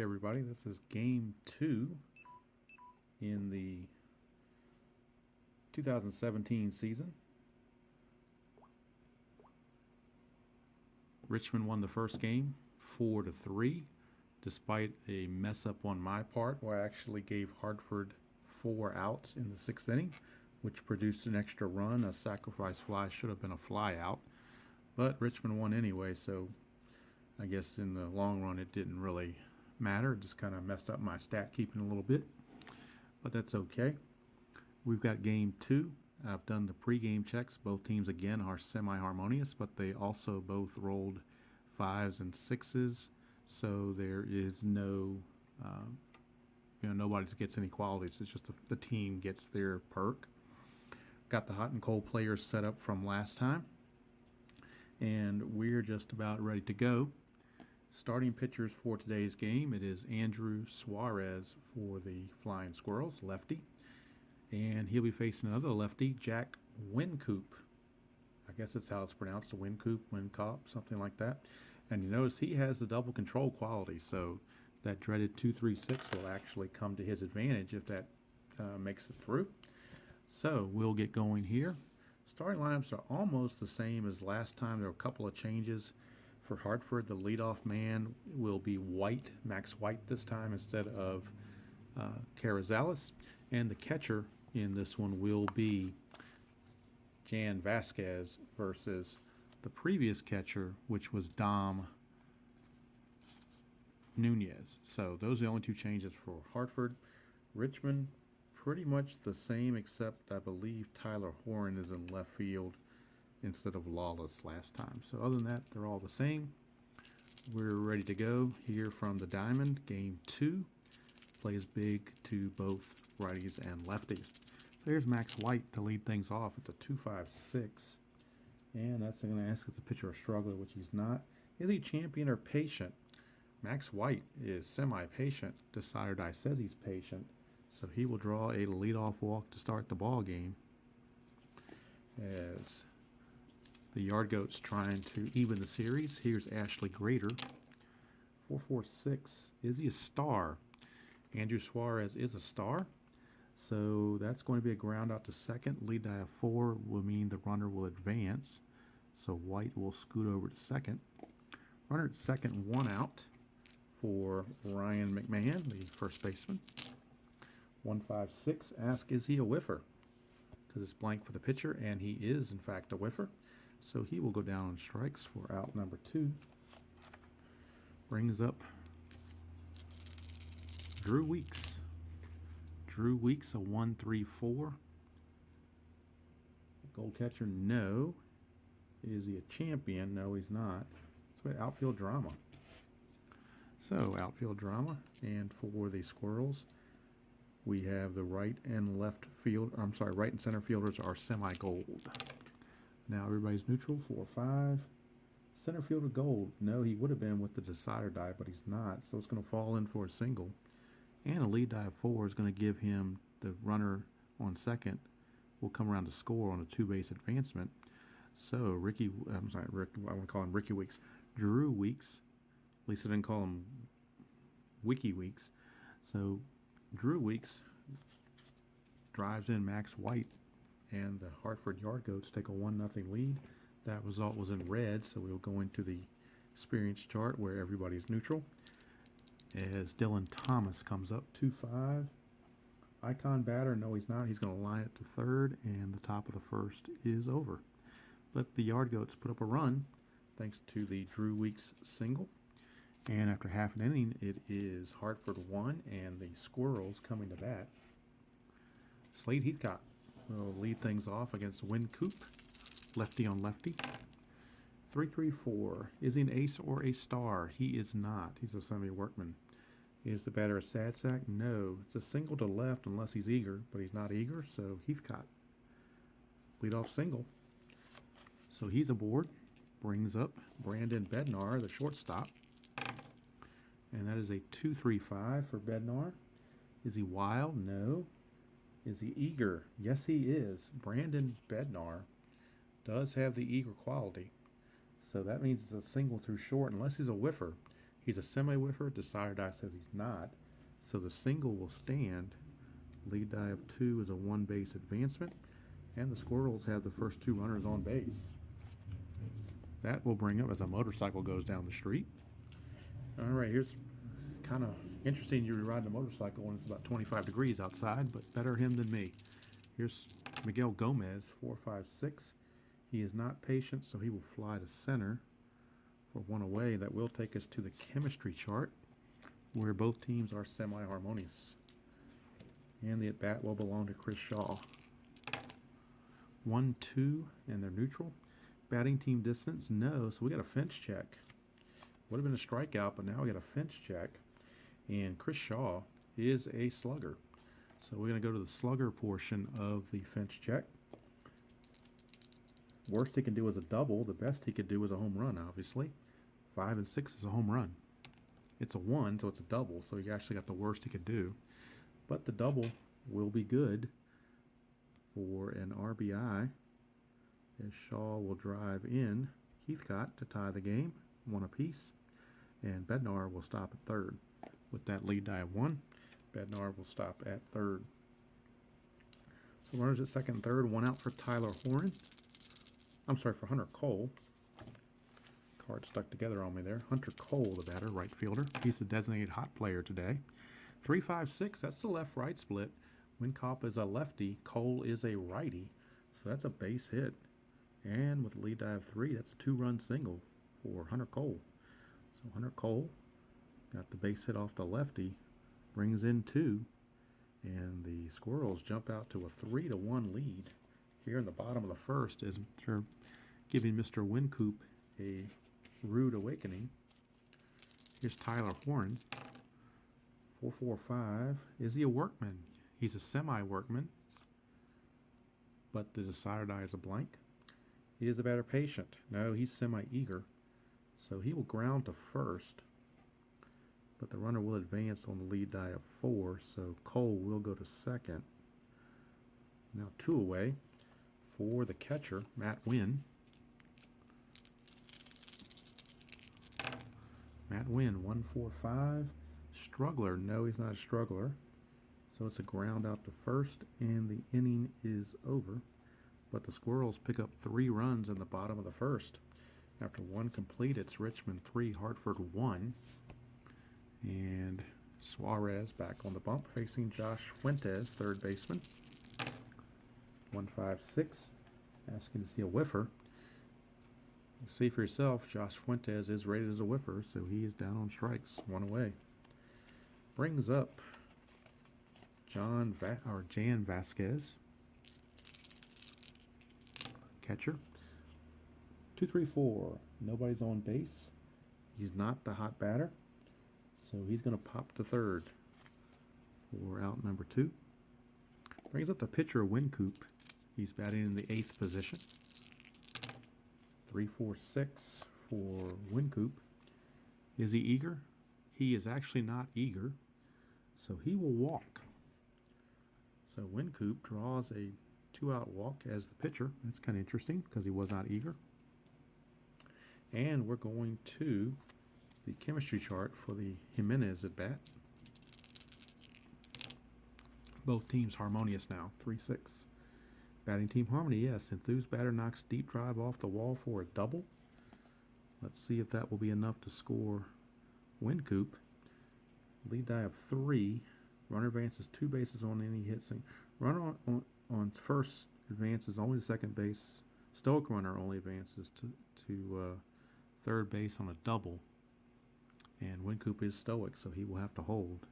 everybody, this is game 2 in the 2017 season. Richmond won the first game 4-3, despite a mess up on my part where I actually gave Hartford 4 outs in the 6th inning, which produced an extra run. A sacrifice fly should have been a fly out, but Richmond won anyway, so I guess in the long run it didn't really matter. It just kind of messed up my stat keeping a little bit, but that's okay. We've got game 2. I've done the pregame checks. Both teams again are semi-harmonious, but they also both rolled 5s and 6s, so there is no nobody gets any qualities. It's just the team gets their perk. Got the hot and cold players set up from last time, and we're just about ready to go. Starting pitchers for today's game, it is Andrew Suarez for the Flying Squirrels, lefty. And he'll be facing another lefty, Jack Wincoop. I guess that's how it's pronounced, Wincoop, Wincop, something like that. And you notice he has the double control quality, so that dreaded 2-3-6 will actually come to his advantage if that makes it through. So we'll get going here. Starting lineups are almost the same as last time. There are a couple of changes. For Hartford, the leadoff man will be White, Max White this time instead of Carrizales. And the catcher in this one will be Jan Vasquez versus the previous catcher, which was Dom Nunez. So those are the only two changes for Hartford. Richmond, pretty much the same, except I believe Tyler Horn is in left field instead of Lawless last time. So other than that, they're all the same. We're ready to go here from the diamond. Game 2 plays big to both righties and lefties. So here's Max White to lead things off. It's a 2-5-6, and that's going to ask if the pitcher a struggler, which he's not. Is he champion or patient? Max White is semi-patient. Decider Die says he's patient, so he will draw a leadoff walk to start the ball game, as the Yard Goats trying to even the series. Here's Ashley Grader, 4-4-6. Is he a star? Andrew Suarez is a star, so that's going to be a ground out to second. Lead die of 4 will mean the runner will advance, so White will scoot over to second. Runner at second, 1 out for Ryan McMahon, the first baseman. 1-5-6. Ask, is he a whiffer? Because it's blank for the pitcher, and he is in fact a whiffer. So he will go down on strikes for out number 2. Brings up Drew Weeks. Drew Weeks, a 1-3-4. Gold catcher, no. Is he a champion? No, he's not. So outfield drama. So outfield drama, and for the Squirrels, we have the right and right and center fielders are semi-gold. Now everybody's neutral, 4-5. Center fielder gold. No, he would have been with the decider die, but he's not, so it's going to fall in for a single. And a lead die of 4 is going to give him the runner on second will come around to score on a 2-base advancement. So I want to call him Ricky Weeks. Drew Weeks. At least I didn't call him Wiki Weeks. So Drew Weeks drives in Max White, and the Hartford Yard Goats take a 1-0 lead. That result was in red, so we'll go into the experience chart where everybody's neutral. As Dylan Thomas comes up, 2-5. Icon batter, no he's not. He's going to line it to third, and the top of the first is over. Let the Yard Goats put up a run thanks to the Drew Weeks single. And after half an inning, it is Hartford 1 and the Squirrels coming to bat. Slade Heathcott will lead things off against Wincoop, lefty on lefty. 3-3-4. Is he an ace or a star? He is not. He's a semi-workman. Is the batter a sad sack? No. It's a single to left unless he's eager, but he's not eager, so Heathcott. Leadoff single. So he's aboard. Brings up Brandon Bednar, the shortstop. And that is a 2-3-5 for Bednar. Is he wild? No. Is he eager? Yes, he is. Brandon Bednar does have the eager quality. So that means it's a single through short unless he's a whiffer. He's a semi-whiffer. Decided die says he's not. So the single will stand. Lead die of 2 is a 1 base advancement. And the Squirrels have the first 2 runners on base. That will bring up as a motorcycle goes down the street. All right, here's kind of interesting. You're riding a motorcycle when it's about 25 degrees outside, but better him than me. Here's Miguel Gomez, 4.56. He is not patient, so he will fly to center for 1 away. That will take us to the chemistry chart, where both teams are semi-harmonious. And the at-bat will belong to Chris Shaw. 1-2, and they're neutral. Batting team distance, no, so we got a fence check. Would have been a strikeout, but now we got a fence check. And Chris Shaw is a slugger. So we're going to go to the slugger portion of the fence check. Worst he can do is a double. The best he could do is a home run, obviously. 5 and 6 is a home run. It's a 1, so it's a double, so he actually got the worst he could do. But the double will be good for an RBI, as Shaw will drive in Heathcott to tie the game, 1 apiece, and Bednar will stop at third. With that lead die of 1, Bednar will stop at third. So runners at second and third, 1 out for Tyler Horn. I'm sorry, for Hunter Cole. Card stuck together on me there. Hunter Cole, the batter, right fielder. He's the designated hot player today. 3-5-6, that's the left-right split. Wincop is a lefty, Cole is a righty, so that's a base hit. And with a lead die of 3, that's a 2-run single for Hunter Cole. So Hunter Cole got the base hit off the lefty, brings in 2, and the Squirrels jump out to a 3-1 lead here in the bottom of the first, as they're giving Mr. Wincoop a rude awakening. Here's Tyler Horn, 4.45. Is he a workman? He's a semi-workman, but the decider die is a blank. He is a batter patient. No, he's semi-eager, so he will ground to first, but the runner will advance on the lead die of 4, so Cole will go to second. Now 2 away for the catcher, Matt Wynn. Matt Wynn, 1.45. Struggler. No, he's not a struggler. So it's a ground out to first, and the inning is over. But the Squirrels pick up 3 runs in the bottom of the first. After 1 complete, it's Richmond 3, Hartford 1. And Suarez back on the bump, facing Josh Fuentes, third baseman. 1.56. Asking to see a whiffer. You see for yourself, Josh Fuentes is rated as a whiffer, so he is down on strikes, 1 away. Brings up Jan Vasquez, catcher. 2-3-4. Nobody's on base. He's not the hot batter, so he's going to pop to third for out number 2. Brings up the pitcher, Wincoop. He's batting in the 8th position. 3-4-6 for Wincoop. Is he eager? He is actually not eager, so he will walk. So Wincoop draws a 2-out walk as the pitcher. That's kind of interesting because he was not eager. And we're going to the chemistry chart for the Jimenez at bat. Both teams harmonious now, 3-6. Batting team harmony, yes. Enthused batter knocks deep drive off the wall for a double. Let's see if that will be enough to score Wincoop. Lead die of 3. Runner advances 2 bases on any hit. Runner on first advances only to second base. Stoic runner only advances to third base on a double. And Wincoop is stoic, so he will have to hold.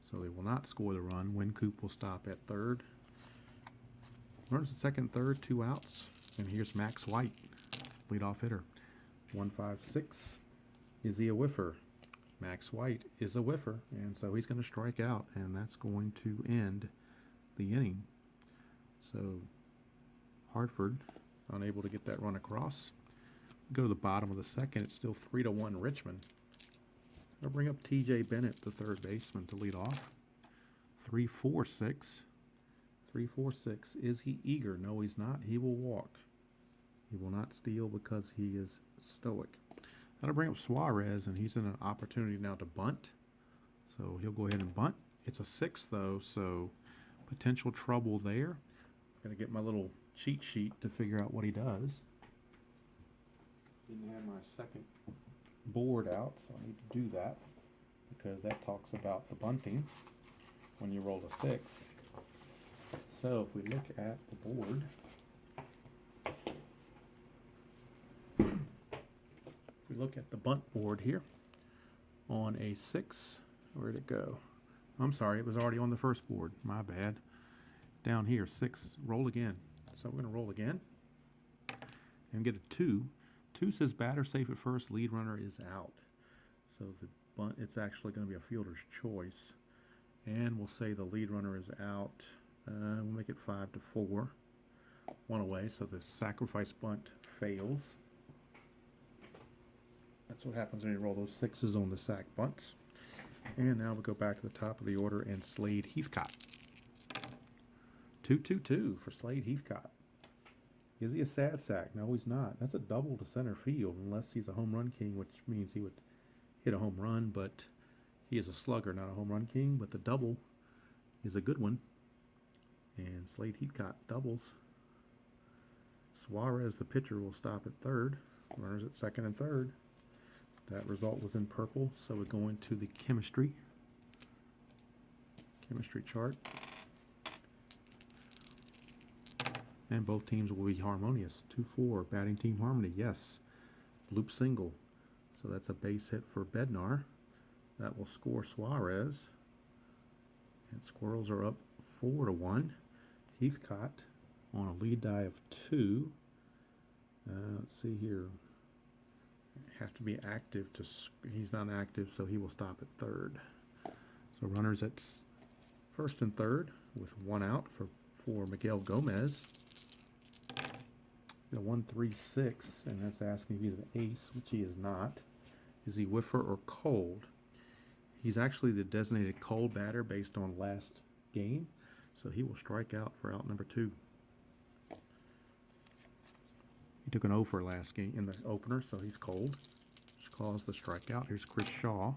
So they will not score the run. Wincoop will stop at third. Runners at second, third, 2 outs. And here's Max White, leadoff hitter. 1.56. Is he a whiffer? Max White is a whiffer, and so he's going to strike out, and that's going to end the inning. So Hartford unable to get that run across. Go to the bottom of the second. It's still 3-1 Richmond. I'll bring up T.J. Bennett, the third baseman, to lead off. 3-4-6. 3-4-6. Is he eager? No, he's not. He will walk. He will not steal because he is stoic. That'll bring up Suarez, and he's in an opportunity now to bunt. So he'll go ahead and bunt. It's a 6 though, so potential trouble there. I'm gonna get my little cheat sheet to figure out what he does. Didn't have my second board out, so I need to do that because that talks about the bunting when you roll a 6. So if we look at the board, if we look at the bunt board here on a 6, where'd it go? I'm sorry, it was already on the first board. My bad. Down here, 6. Roll again. So we're going to roll again and get a 2. 2 says batter safe at first, lead runner is out. So the bunt, it's actually going to be a fielder's choice. And we'll say the lead runner is out. We'll make it 5-4. 1 away, so the sacrifice bunt fails. That's what happens when you roll those 6s on the sac bunts. And now we go back to the top of the order and Slade Heathcott. 2-2-2 for Slade Heathcott. Is he a sad sack? No, he's not. That's a double to center field, unless he's a home run king, which means he would hit a home run, but he is a slugger, not a home run king. But the double is a good one. And Slade Heathcott doubles. Suarez, the pitcher, will stop at third. Runners at second and third. That result was in purple, so we're going to the chemistry chart. And both teams will be harmonious. 2-4, batting team harmony, yes. Bloop single. So that's a base hit for Bednar. That will score Suarez. And Squirrels are up 4-1. Heathcott on a lead die of 2. Let's see here. Have to be active to. He's not active, so he will stop at third. So runners at first and third with 1 out for Miguel Gomez. 1-3-6, and that's asking if he's an ace, which he is not. Is he whiffer or cold? He's actually the designated cold batter based on last game, so he will strike out for out number 2. He took an 0 for last game in the opener, so he's cold. Which caused the strikeout. Here's Chris Shaw.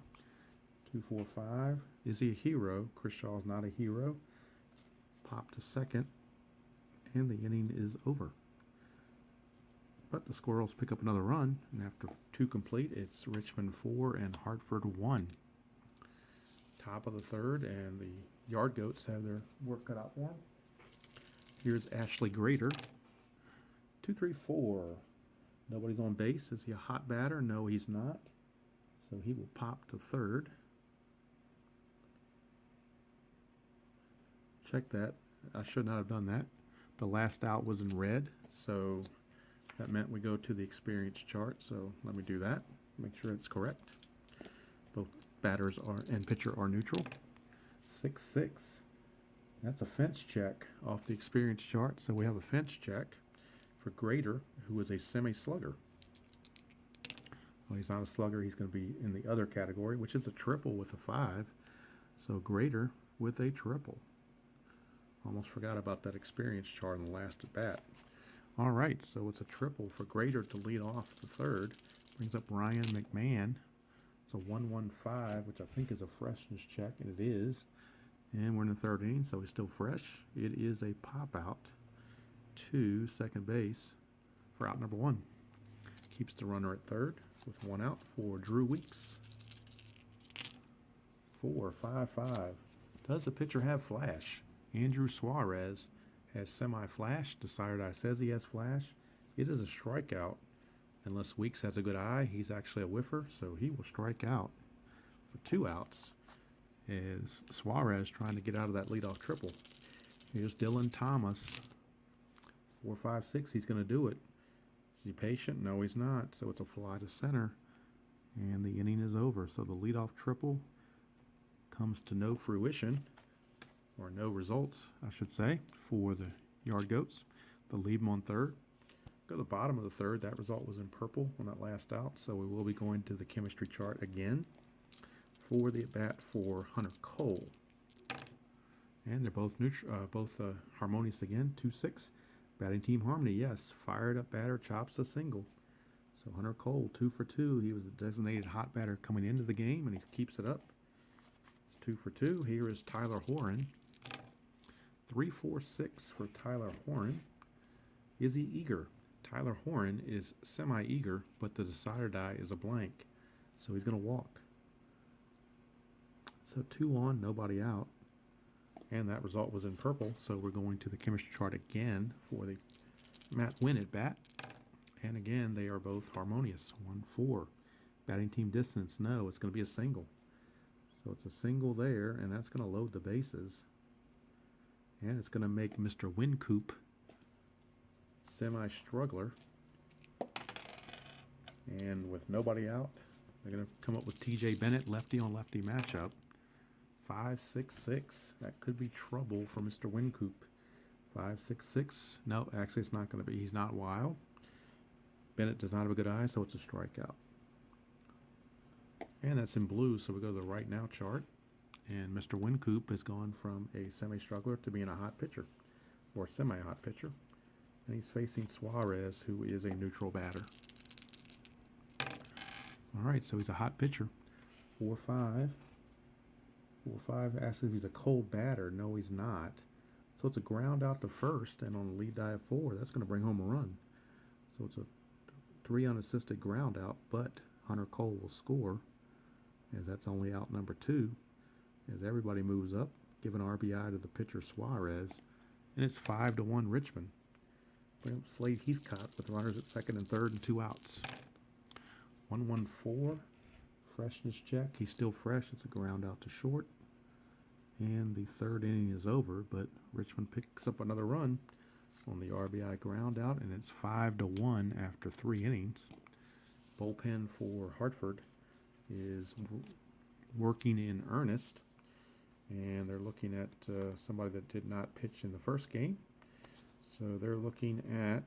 2-4-5. Is he a hero? Chris Shaw is not a hero. Pop to second, and the inning is over. But the Squirrels pick up another run, and after 2 complete, it's Richmond 4 and Hartford 1. Top of the third, and the Yard Goats have their work cut out for them. Here's Ashley Grader. 2-3-4. Nobody's on base. Is he a hot batter? No, he's not. So he will pop to third. Check that. I should not have done that. The last out was in red, so that meant we go to the experience chart. So let me do that. Make sure it's correct. Both batters and pitcher are neutral. 6-6. That's a fence check off the experience chart. So we have a fence check for Grader, who is a semi-slugger. Well, he's not a slugger. He's going to be in the other category, which is a triple with a 5. So Grader with a triple. Almost forgot about that experience chart on the last at bat. All right, so it's a triple for Grader to lead off the third. Brings up Ryan McMahon. It's a 1-1-5, which I think is a freshness check, and it is. And we're in the third inning, so he's still fresh. It is a pop out to second base for out number 1. Keeps the runner at third with 1 out for Drew Weeks. 4-5-5. Does the pitcher have flash? Andrew Suarez has semi-flash. Decider says he has flash. It is a strikeout. Unless Weeks has a good eye, he's actually a whiffer, so he will strike out for 2 outs. Is Suarez trying to get out of that leadoff triple. Here's Dylan Thomas. 4-5-6, he's going to do it. Is he patient? No, he's not. So it's a fly to center, and the inning is over. So the leadoff triple comes to no fruition, or no results, I should say, for the Yard Goats. They'll leave them on third. Go to the bottom of the third. That result was in purple on that last out, so we will be going to the chemistry chart again for the at-bat for Hunter Cole. And they're both harmonious again. 2-6. Batting team harmony, yes. Fired up batter chops a single. So Hunter Cole, 2 for 2. He was the designated hot batter coming into the game, and he keeps it up. 2 for 2. Here is Tyler Horan. 3, 4, 6 for Tyler Horan. Is he eager? Tyler Horan is semi-eager, but the decider die is a blank. So he's going to walk. So 2 on, nobody out. And that result was in purple, so we're going to the chemistry chart again for the Matt Wynn at bat. And again, they are both harmonious. 1-4. Batting team distance, no, it's going to be a single. So it's a single there, and that's going to load the bases. And it's going to make Mr. Wincoop semi-struggler. And with nobody out, they're going to come up with TJ Bennett, lefty on lefty matchup. 5-6-6. That could be trouble for Mr. Wincoop. 5-6-6. No, actually it's not going to be. He's not wild. Bennett does not have a good eye, so it's a strikeout. And that's in blue, so we go to the right now chart. And Mr. Wincoop has gone from a semi-struggler to being a hot pitcher, or semi-hot pitcher. And he's facing Suarez, who is a neutral batter. All right, so he's a hot pitcher. 4-5. 4-5 asks if he's a cold batter. No, he's not. So it's a ground out to first, and on the lead die of 4, that's going to bring home a run. So it's a 3 unassisted ground out, but Hunter Cole will score, as that's only out number 2, as everybody moves up, giving RBI to the pitcher Suarez, and it's 5-1 Richmond. Bring up Slade Heathcott with runners at second and third and 2 outs. 1-1-4, freshness check. He's still fresh. It's a ground out to short. And the third inning is over, but Richmond picks up another run on the RBI ground out, and it's 5-1 after 3 innings. Bullpen for Hartford is working in earnest, and they're looking at somebody that did not pitch in the first game. So they're looking at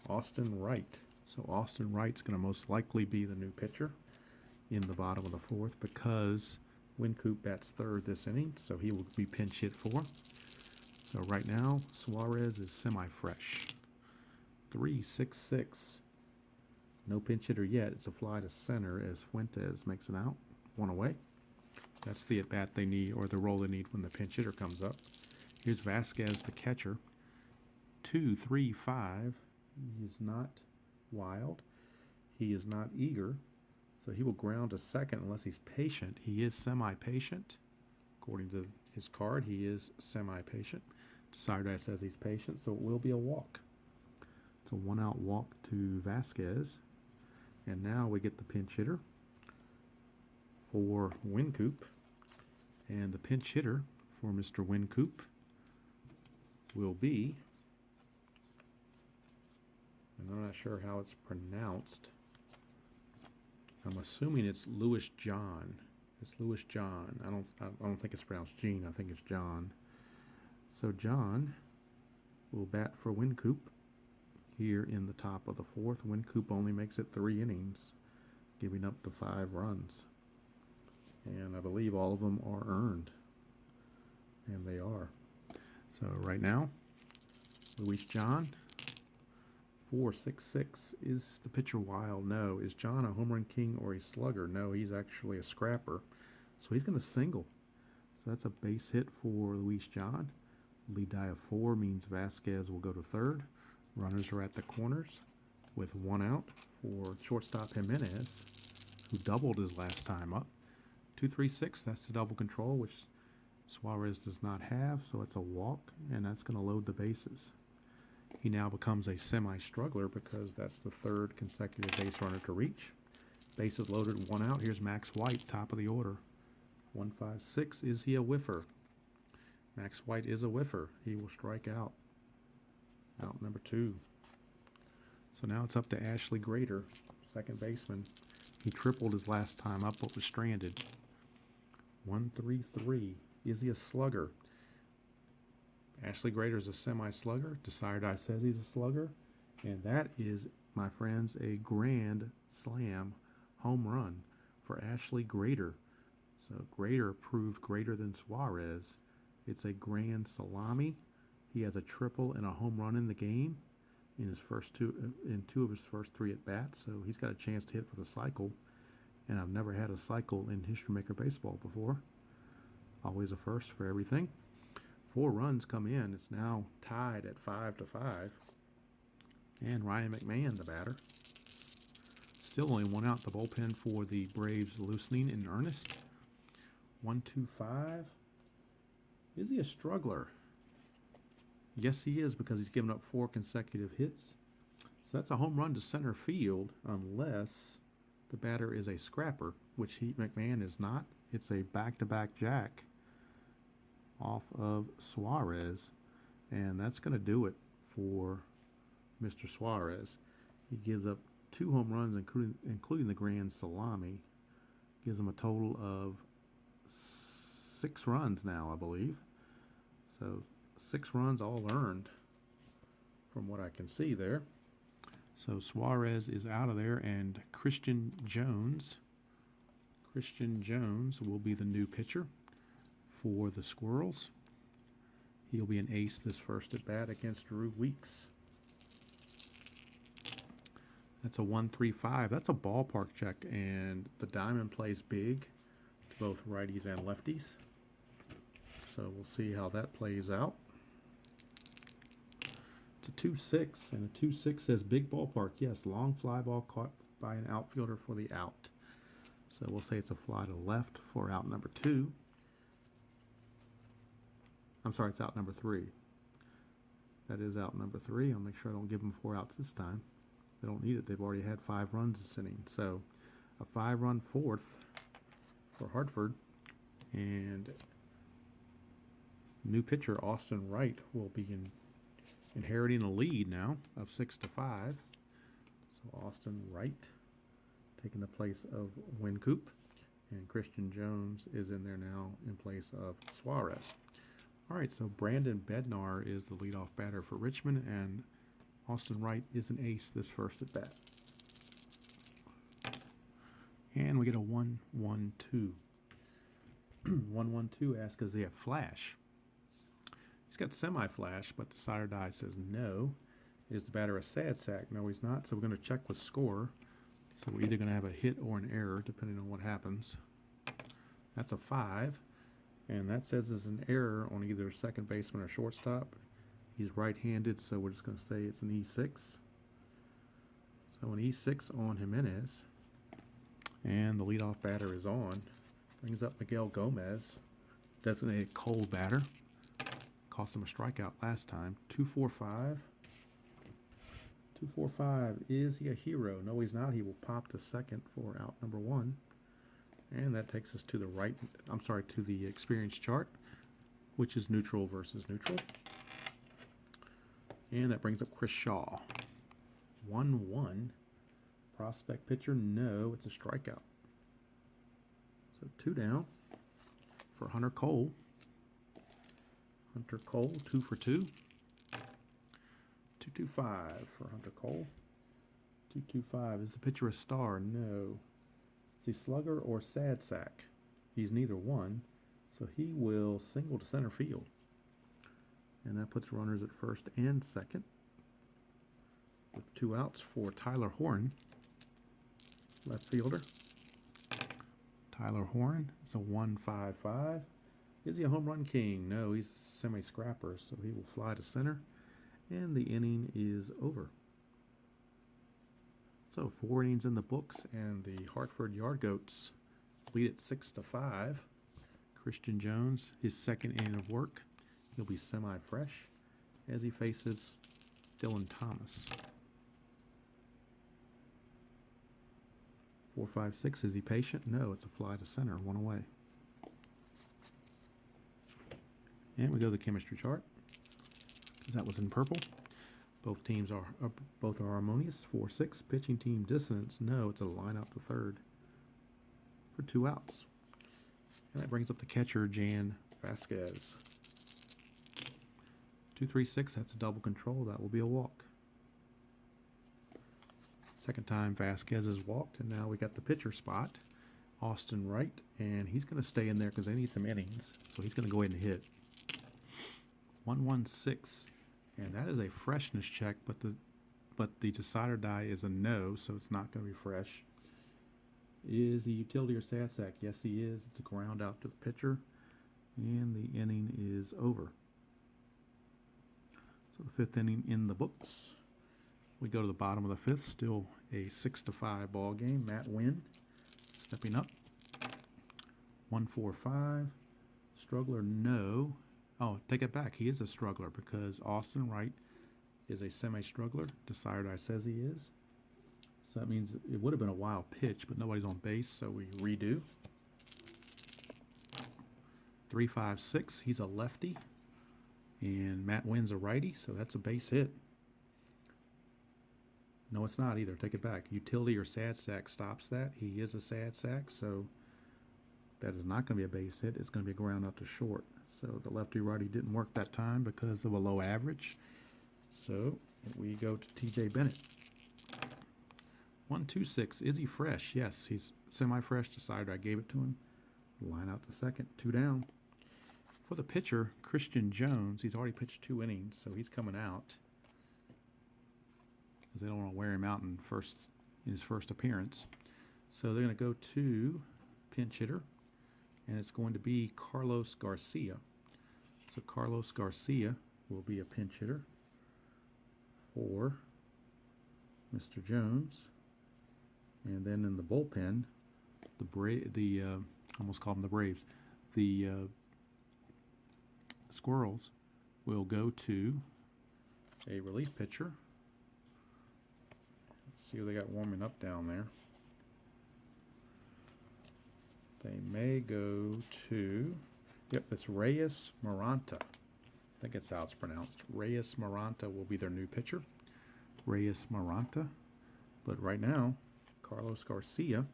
Austin Wright. So Austin Wright's going to most likely be the new pitcher in the bottom of the 4th because Wincoop bats third this inning, so he will be pinch hit for. So right now, Suarez is semi-fresh. 3-6-6. No pinch hitter yet. It's a fly to center as Fuentes makes it out. 1 away. That's the at-bat they need, or the role they need when the pinch hitter comes up. Here's Vasquez, the catcher. 2-3-5. He is not wild. He is not eager. So he will ground to second unless he's patient. He is semi-patient. According to his card, he is semi-patient. Decider says he's patient, so it will be a walk. It's a 1-out walk to Vasquez. And now we get the pinch hitter for Wincoop. And the pinch hitter for Mr. Wincoop will be, and I'm not sure how it's pronounced. I'm assuming it's Louis John. It's Louis John. I don't think it's pronounced Gene. I think it's John. So John will bat for Wincoop here in the top of the 4th. Wincoop only makes it 3 innings, giving up the 5 runs. And I believe all of them are earned. And they are. So right now, Louis John, 4-6-6. Is the pitcher wild? No. Is John a home run king or a slugger? No, he's actually a scrapper. So he's going to single. So that's a base hit for Luis John. Lead die of 4 means Vasquez will go to third. Runners are at the corners with 1 out for shortstop Jimenez, who doubled his last time up. 2-3-6, that's the double control, which Suarez does not have, so it's a walk, and that's going to load the bases. He now becomes a semi-struggler because that's the 3rd consecutive base runner to reach. Bases loaded, 1 out. Here's Max White, top of the order. 1-5-6. Is he a whiffer? Max White is a whiffer. He will strike out. Out number 2. So now it's up to Ashley Grader, second baseman. He tripled his last time up but was stranded. 1-3-3. Is he a slugger? Ashley Grader is a semi-slugger. Decider says he's a slugger. And that is, my friends, a grand slam home run for Ashley Grader. So Grader proved greater than Suarez. It's a grand salami. He has a triple and a home run in the game. in two of his first three at bats, so he's got a chance to hit for the cycle. And I've never had a cycle in History Maker Baseball before. Always a first for everything. 4 runs come in. It's now tied at 5-5. And Ryan McMahon, the batter. Still only 1 out. The bullpen for the Braves loosening in earnest. 1-2-5. Is he a struggler? Yes, he is, because he's given up 4 consecutive hits. So that's a home run to center field, unless the batter is a scrapper, which McMahon is not. It's a back-to-back jack off of Suarez, and that's going to do it for Mr. Suarez. He gives up 2 home runs, including the grand salami. Gives him a total of 6 runs now, I believe. So 6 runs all earned from what I can see there. So Suarez is out of there, and Christian Jones will be the new pitcher for the Squirrels. He'll be an ace this first at bat against Drew Weeks. That's a 1-3-5. That's a ballpark check, and the diamond plays big to both righties and lefties. So we'll see how that plays out. It's a 2-6, and a 2-6 says big ballpark. Yes, long fly ball caught by an outfielder for the out. So we'll say it's a fly to left for out number 2. I'm sorry, it's out number 3. That is out number 3. I'll make sure I don't give them 4 outs this time. They don't need it. They've already had 5 runs this inning. So a 5-run fourth for Hartford. And new pitcher Austin Wright will be inheriting a lead now of 6-5. So Austin Wright taking the place of Wincoop. And Christian Jones is in there now in place of Suarez. All right, so Brandon Bednar is the leadoff batter for Richmond, and Austin Wright is an ace this first at bat. And we get a 1-1-2. 1-1-2 asks, does he have flash? He's got semi-flash, but the sire die says no. Is the batter a sad sack? No, he's not. So we're going to check with score. So we're either going to have a hit or an error, depending on what happens. That's a 5. And that says there's an error on either second baseman or shortstop. He's right-handed, so we're just going to say it's an E6. So an E6 on Jimenez. And the leadoff batter is on. Brings up Miguel Gomez, designated cold batter. Cost him a strikeout last time. 2-4-5. 2-4-5. Is he a hero? No, he's not. He will pop to second for out number 1. And that takes us to to the experience chart, which is neutral versus neutral. And that brings up Chris Shaw. 1-1. Prospect pitcher, no, it's a strikeout. So 2 down for Hunter Cole. Hunter Cole, 2 for 2. 2-2-5 for Hunter Cole. 2-2-5. Is the pitcher a star? No. Is he slugger or sad sack? He's neither one, so he will single to center field. And that puts runners at first and second, with 2 outs for Tyler Horn, left fielder. Tyler Horn, it's a 1-5-5. Is he a home run king? No, he's semi-scrapper, so he will fly to center, and the inning is over. So 4 innings in the books, and the Hartford Yard Goats lead at 6-5. Christian Jones, his second inning of work. He'll be semi-fresh as he faces Dylan Thomas. 4-5-6, is he patient? No, it's a fly to center, 1 away. And we go to the chemistry chart. That was in purple. Both teams are harmonious. 4-6. Pitching team dissonance. No, it's a line out to third for 2 outs. And that brings up the catcher, Jan Vasquez. 2-3-6. That's a double control. That will be a walk. Second time Vasquez has walked, and now we got the pitcher spot, Austin Wright, and he's going to stay in there because they need some innings. So he's going to go ahead and hit. 1-1-6. And that is a freshness check, but the but the decider die is a no, so it's not going to be fresh. Is he utility or sad sack? Yes, he is. It's a ground out to the pitcher, and the inning is over. So the fifth inning in the books. We go to the bottom of the fifth, still a 6-5 ball game. Matt Wynn stepping up. 1-4-5. Struggler, no. Oh, take it back. He is a struggler because Austin Wright is a semi-struggler. Decider die says he is. So that means it would have been a wild pitch, but nobody's on base, so we redo. 3-5-6. He's a lefty. And Matt Wynn's a righty, so that's a base hit. No, it's not either. Take it back. Utility or sad sack stops that. He is a sad sack, so that is not going to be a base hit. It's going to be a ground out to short. So the lefty-righty didn't work that time because of a low average. So we go to T.J. Bennett. 1-2-6. Is he fresh? Yes, he's semi-fresh. Decided I gave it to him. Line out to second. 2 down. For the pitcher, Christian Jones, he's already pitched 2 innings, so he's coming out because they don't want to wear him out in his first appearance. So they're going to go to pinch hitter, and it's going to be Carlos Garcia. So Carlos Garcia will be a pinch hitter for Mr. Jones. And then in the bullpen, I almost called them the Braves. The Squirrels will go to a relief pitcher. Let's see who they got warming up down there. They may go to, yep, it's Reyes Maranta. I think that's how it's pronounced. Reyes Maranta will be their new pitcher. Reyes Maranta. But right now, Carlos Garcia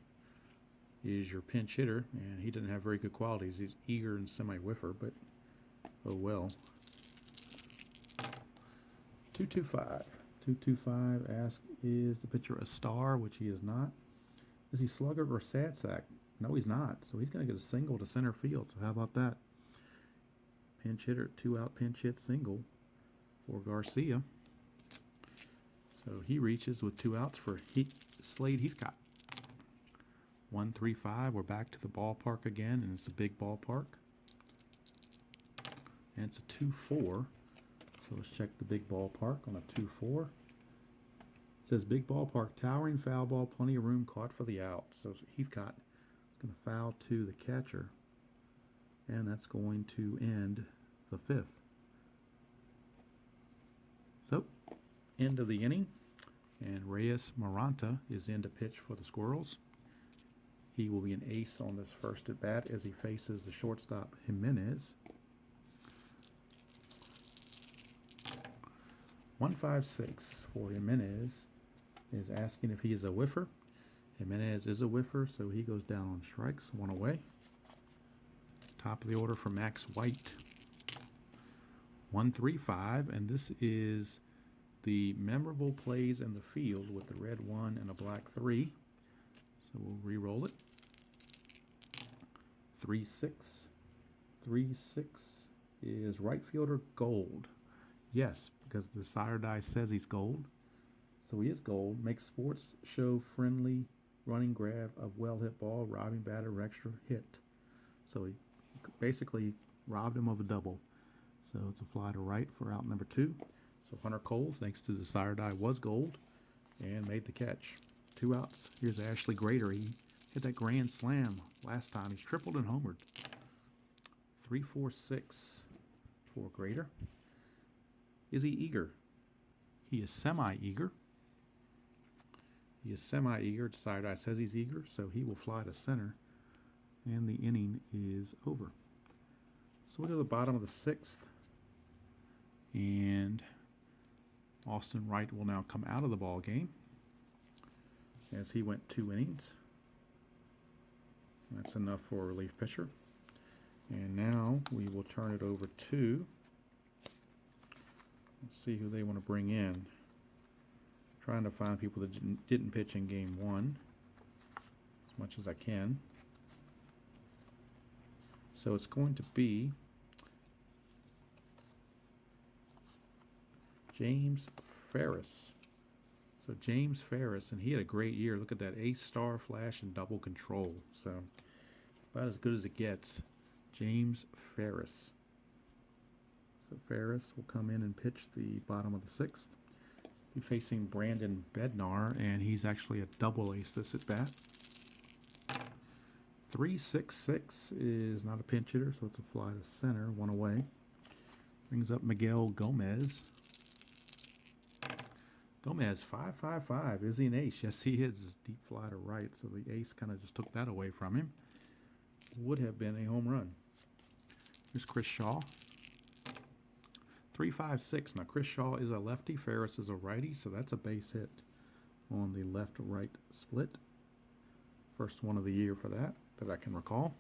is your pinch hitter, and he doesn't have very good qualities. He's eager and semi-whiffer, but oh well. 2-2-5. 2-2-5. Ask, is the pitcher a star, which he is not. Is he slugger or sad sack? No, he's not. So he's going to get a single to center field. So how about that? Pinch hitter, 2-out pinch hit single for Garcia. So he reaches with 2 outs for Slade Heathcott. 1-3-5. We're back to the ballpark again, and it's a big ballpark. And it's a 2-4. So let's check the big ballpark on a 2-4. It says big ballpark, towering foul ball, plenty of room, caught for the out. So Heathcott is going to foul to the catcher. And that's going to end the 5th. So, end of the inning. And Reyes Maranta is in to pitch for the Squirrels. He will be an ace on this first at bat as he faces the shortstop Jimenez. 1-5-6 for Jimenez is asking if he is a whiffer. Jimenez is a whiffer, so he goes down on strikes, 1 away. Top of the order for Max White. 1-3-5, and this is the memorable plays in the field with the red 1 and a black 3. So we'll re-roll it. 3-6. 3-6 is right fielder Gold. Yes, because the decider die says he's gold. So he is gold. Makes sports show friendly running grab of well-hit ball, robbing batter or extra hit. So he basically robbed him of a double. So it's a fly to right for out number 2. So Hunter Cole, thanks to the decider die, was gold and made the catch. 2 outs. Here's Ashley Grader. He hit that grand slam last time. He's tripled and homered. 3-4-6 for Grader. Is he eager? He is semi-eager. He is semi-eager. Decider die says he's eager, so he will fly to center. And the inning is over. So we go to the bottom of the 6th. And Austin Wright will now come out of the ball game as he went 2 innings. That's enough for a relief pitcher. And now we will turn it over to, let's see who they want to bring in. Trying to find people that didn't pitch in game 1 as much as I can. So it's going to be James Ferris So James Ferris, and he had a great year. Look at that, ace, star, flash, and double control. So about as good as it gets. James Ferris. So Ferris will come in and pitch the bottom of the sixth. Be facing Brandon Bednar, and he's actually a double ace this at bat. 3-6-6 is not a pinch hitter, so it's a fly to center, one away. Brings up Miguel Gomez. Gomez, 5-5-5. Is he an ace? Yes, he is. Deep fly to right, so the ace kind of just took that away from him. Would have been a home run. Here's Chris Shaw. 3-5-6. Now, Chris Shaw is a lefty. Ferris is a righty, so that's a base hit on the left-right split. First one of the year for that I can recall,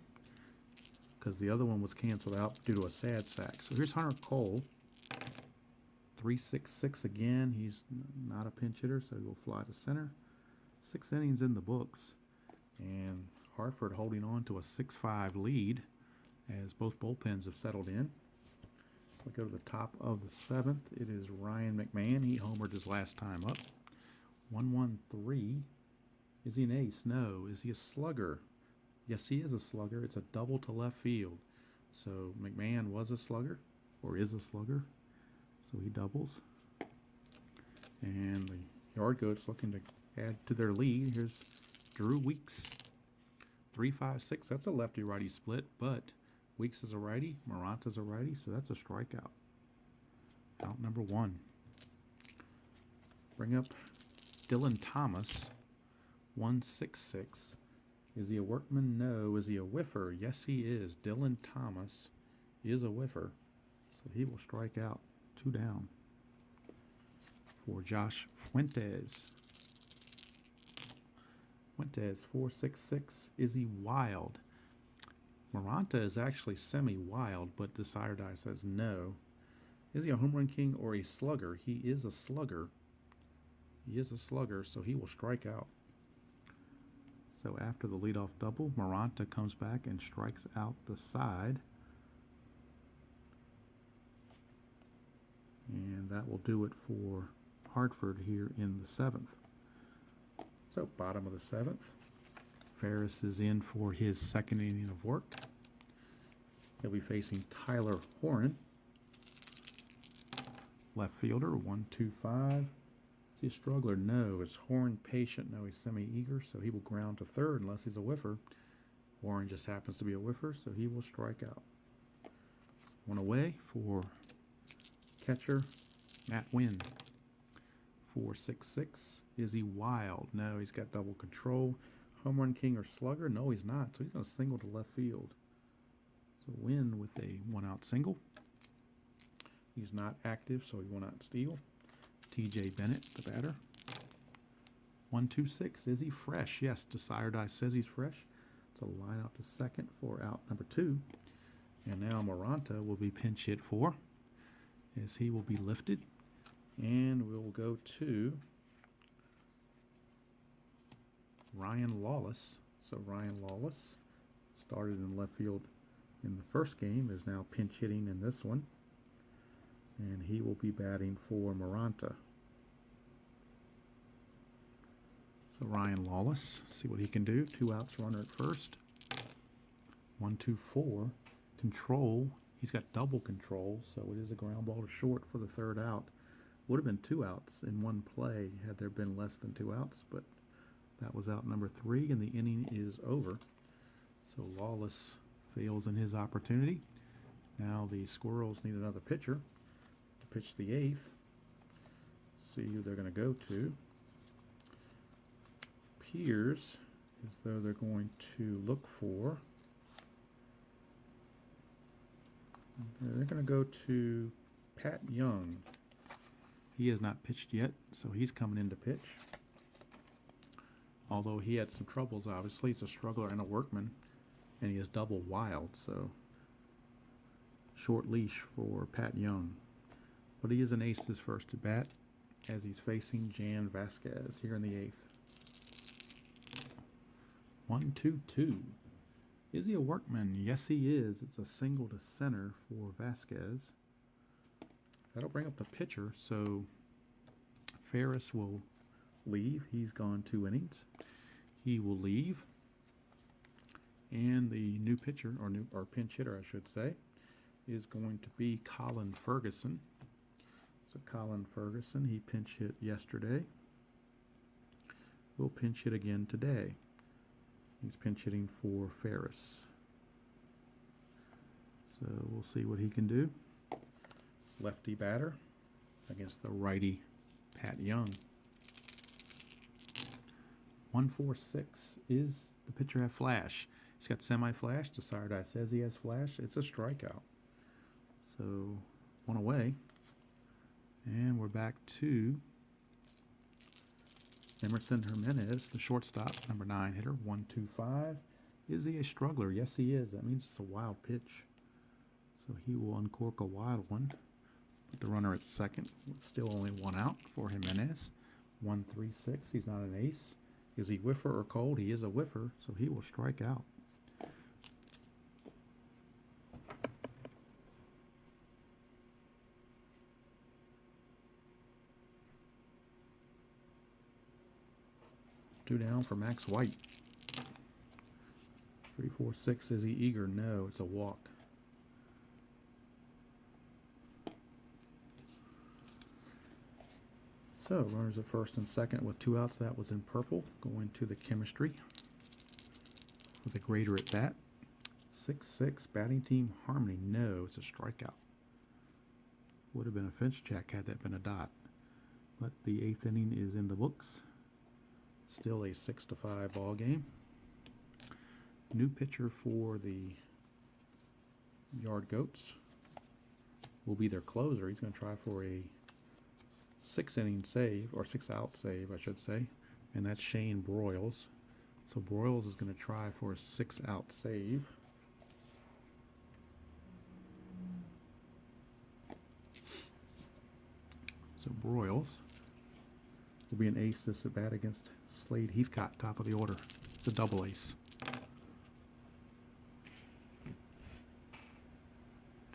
because the other one was canceled out due to a sad sack. So here's Hunter Cole. 3-6-6 again. He's not a pinch hitter, so he'll fly to center. 6 innings in the books, and Hartford holding on to a 6-5 lead as both bullpens have settled in. We go to the top of the seventh. It is Ryan McMahon. He homered his last time up. 1-1-3. Is he an ace? No. Is he a slugger? Yes, he is a slugger. It's a double to left field. So McMahon was a slugger, or is a slugger. So he doubles. And the Yard Goats looking to add to their lead. Here's Drew Weeks. 3-5-6. That's a lefty-righty split, but Weeks is a righty, Moranta's a righty, so that's a strikeout. Out number 1. Bring up Dylan Thomas. 1-6-6. Is he a workman? No. Is he a whiffer? Yes, he is. Dylan Thomas is a whiffer, so he will strike out. 2 down for Josh Fuentes. Fuentes, 4-6-6. Is he wild? Moranta is actually semi-wild, but Desired Eye says no. Is he a home run king or a slugger? He is a slugger. He is a slugger, so he will strike out. So after the leadoff double, Moranta comes back and strikes out the side. And that will do it for Hartford here in the 7th. So bottom of the 7th. Ferris is in for his second inning of work. He'll be facing Tyler Horan. Left fielder, 1-2-5. Is he a struggler? No. Is Horn patient? No, he's semi-eager, so he will ground to third unless he's a whiffer. Warren just happens to be a whiffer, so he will strike out. One away for catcher Matt Wynn. 4-6-6. Is he wild? No, he's got double control. Home run king or slugger? No, he's not, so he's going to single to left field. So Wynn with a 1-out single. He's not active, so he will not steal. TJ Bennett, the batter. 1-2-6. Is he fresh? Yes, Desired Eye says he's fresh. It's a line out to second for out number 2. And now Moranta will be pinch hit for, as he will be lifted. And we'll go to Ryan Lawless. So Ryan Lawless started in left field in the first game, is now pinch hitting in this one. And he will be batting for Moranta. So Ryan Lawless, see what he can do. 2 outs, runner at first. 1-2-4. Control. He's got double control, so it is a ground ball to short for the 3rd out. Would have been 2 outs in one play had there been less than 2 outs, but that was out number 3, and the inning is over. So Lawless fails in his opportunity. Now the Squirrels need another pitcher to pitch the 8th. See who they're going to go to. Appears as though they're going to look for. They're going to go to Pat Young. He has not pitched yet, so he's coming in to pitch. Although he had some troubles, obviously. He's a struggler and a workman, and he is double wild, so short leash for Pat Young. But he is an ace his first at bat, as he's facing Jan Vasquez here in the 8th. 1-2-2. Is he a workman? Yes, he is. It's a single to center for Vasquez. That'll bring up the pitcher, so Ferris will leave. He's gone 2 innings. He will leave. And the new pitcher, or pinch hitter, I should say, is going to be Colin Ferguson. So Colin Ferguson, he pinch hit yesterday. Will pinch hit again today. He's pinch hitting for Ferris. So we'll see what he can do. Lefty batter against the righty Pat Young. 146. Is the pitcher have flash? He's got semi-flash. Desiree says he has flash. It's a strikeout. So 1 away. And we're back to Emerson Jimenez, the shortstop, number 9 hitter, 1-2-5. Is he a struggler? Yes, he is. That means it's a wild pitch. So he will uncork a wild one. Put the runner at second. Still only 1 out for Jimenez. 1-3-6. He's not an ace. Is he whiffer or cold? He is a whiffer, so he will strike out. Two down for Max White. 3-4-6. Is he eager? No, it's a walk. So runners at first and second with 2 outs. That was in purple. Going to the chemistry with a grader at bat. 6-6. Batting team harmony. No, it's a strikeout. Would have been a fence check had that been a dot. But the 8th inning is in the books. Still a 6-5 ball game. New pitcher for the Yard Goats will be their closer. He's going to try for a 6-inning save, or 6-out save, I should say, and that's Shane Broyles. So Broyles is going to try for a 6-out save. So Broyles will be an ace this at bat against Slade Heathcott, top of the order. It's a double ace.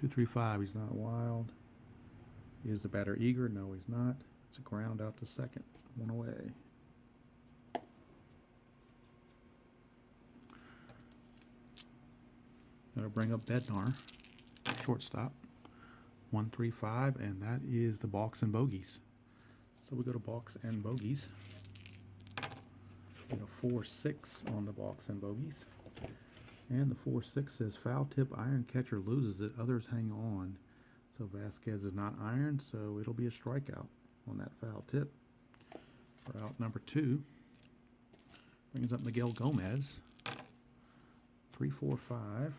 2-3-5. He's not wild. Is the batter eager? No, he's not. It's a ground out to second. 1 away. Gonna bring up Bednar, shortstop. 1-3-5, and that is the balks and bogeys. So we go to balks and bogeys. 4-6 on the balks and bogeys. And the 4-6 says foul tip, iron catcher loses it, others hang on. So Vasquez is not iron, so it'll be a strikeout on that foul tip. For out number 2, brings up Miguel Gomez. 3-4-5.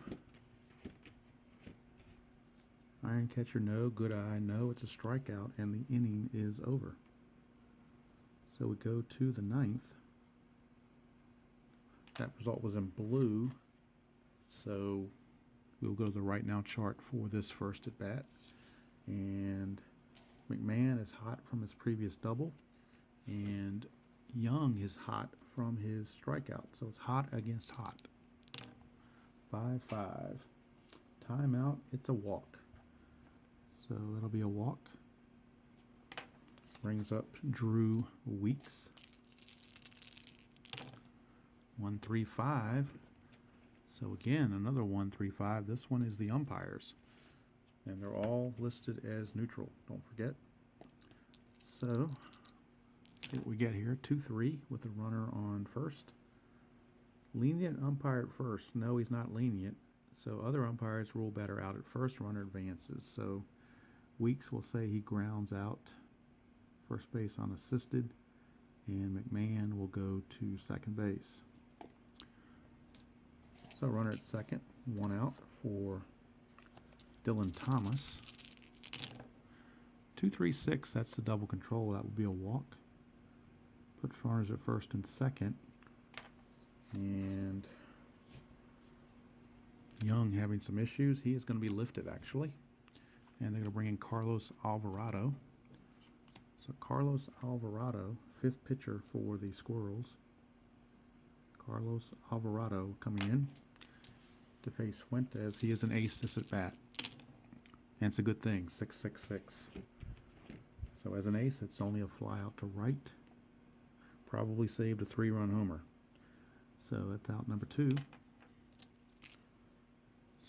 Iron catcher, no. Good eye, no. It's a strikeout, and the inning is over. So we go to the 9th. That result was in blue, so we'll go to the right now chart for this first at bat. And McMahon is hot from his previous double, and Young is hot from his strikeout. So it's hot against hot. 5-5. Timeout. It's a walk. So that'll be a walk. Brings up Drew Weeks. 1-3-5. So again, another 1-3-5. This one is the umpires. And they're all listed as neutral. Don't forget. So, let's see what we get here. 2-3 with the runner on first. Lenient umpire at first. No, he's not lenient. So other umpires rule batter out at first. Runner advances. So Weeks will say he grounds out first base unassisted. And McMahon will go to second base. So runner at second. 1 out for Dylan Thomas. 2-3-6, that's the double control. That would be a walk. Put runners at first and second. And Young having some issues. He is going to be lifted, actually. And they're going to bring in Carlos Alvarado. So Carlos Alvarado, 5th pitcher for the Squirrels. Carlos Alvarado coming in to face Fuentes. He is an ace this at bat. And it's a good thing, 6-6-6. So as an ace, it's only a fly out to right. probably saved a 3-run homer. So that's out number 2.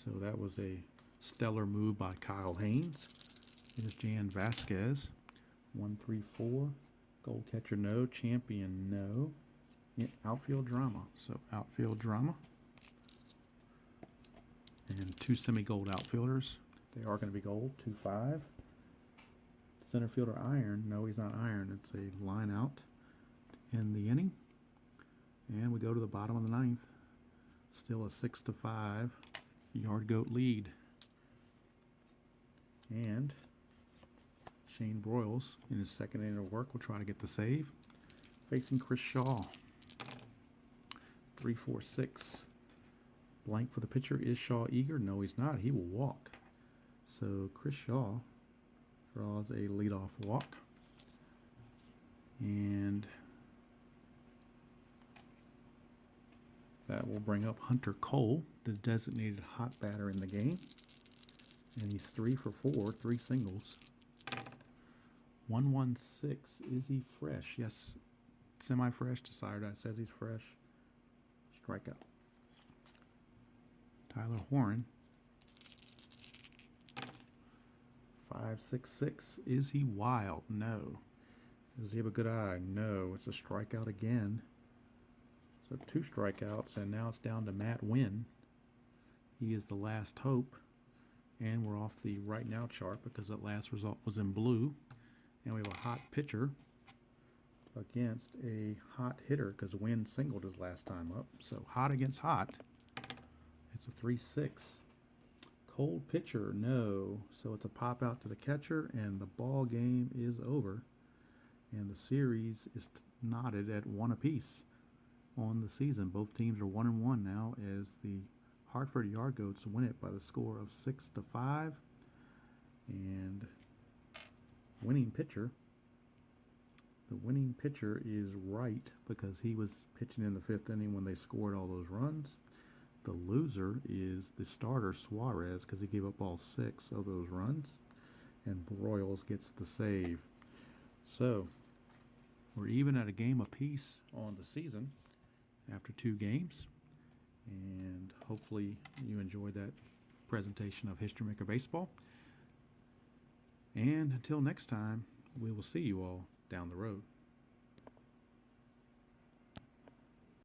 So that was a stellar move by Kyle Haynes. Here's Jan Vasquez. 1-3-4. Gold catcher, no. Champion, no. Yeah, outfield drama. So outfield drama. And 2 semi-gold outfielders. They are going to be gold. 2-5. Center fielder iron. No, he's not iron. It's a line out in the inning. And we go to the bottom of the 9th. Still a 6-5 yard goat lead. And Shane Broyles, in his second inning of work, will try to get the save. Facing Chris Shaw. 3-4-6. Blank for the pitcher. Is Shaw eager? No, he's not. He will walk. So Chris Shaw draws a leadoff walk. And that will bring up Hunter Cole, the designated hot batter in the game. And he's 3-for-4, 3 singles. 1-1-6. Is he fresh? Yes. Semi-fresh. Decider says he's fresh. Strikeout. Tyler Horan. 5-6-6. Is he wild? No. Does he have a good eye? No. It's a strikeout again. So 2 strikeouts, and now it's down to Matt Wynn. He is the last hope. And we're off the right now chart because that last result was in blue. And we have a hot pitcher against a hot hitter because Wynn singled his last time up. So hot against hot. It's a 3-6. Cold pitcher, no. So it's a pop out to the catcher, and the ball game is over. And the series is knotted at 1 apiece on the season. Both teams are 1-1 now as the Hartford Yard Goats win it by the score of 6-5. And winning pitcher, the winning pitcher is Wright because he was pitching in the 5th inning when they scored all those runs. The loser is the starter Suarez because he gave up all 6 of those runs. And Broyles gets the save. So we're even at a game apiece on the season after 2 games. And hopefully you enjoyed that presentation of History Maker Baseball. And until next time, we will see you all down the road.